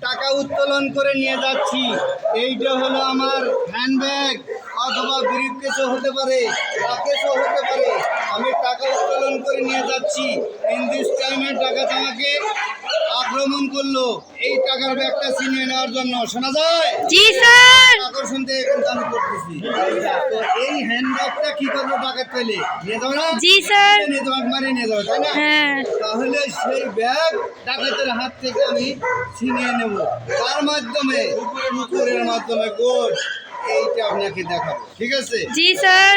টাকা উত্তোলন করে নিয়ে যাচ্ছি। এইটা হলো আমার হ্যান্ডব্যাগ অথবা ব্রিফকেসও হতে পারে, রাকেশও হতে পারে। আমি টাকা উত্তোলন করে নিয়ে যাচ্ছি। ইন দিস টাইমে টাকা আমাকে আক্রমণ করলো এই টাকার ব্যাগটা ছিনিয়ে নেওয়ার জন্য। শোনা যায়? জি স্যার। আকর্ষণ থেকে কিন্তু আমি করতেছি। তো এই হ্যান্ডব্যাগটা কি করবো টাকা পেলে? নিয়ে যাবো না? জি স্যার। নিয়ে যাবো, মারিয়ে নিয়ে যাবো, তাই না? হ্যাঁ। তাহলে সেই ব্যাগ ডাকাতের হাত থেকে আমি ছিনিয়ে নেব। তার মাধ্যমে পুকুরের মাধ্যমে গোল এইটা আপনাকে দেখাবো। ঠিক আছে? জি স্যার।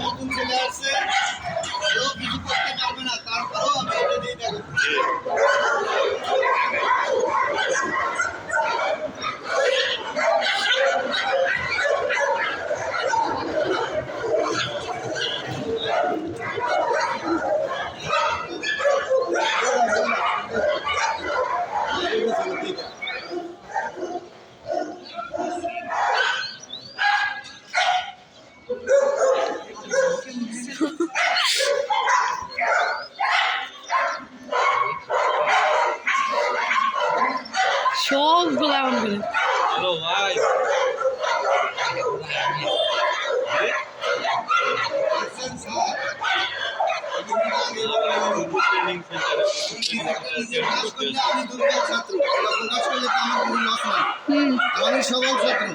নতুন ছেলে আসছে, কেউ কিছু করতে পারবে না, তারপরেও আমি এটা দিয়ে দেখাবো। সবগুলো এমন করে। হ্যালো ভাই, ট্রেনিং সেন্টারে আমি দুর্বল ছাত্র, এরকম কাজ করলে তো আমার কোনো লস নাই। আমি সবল ছাত্র।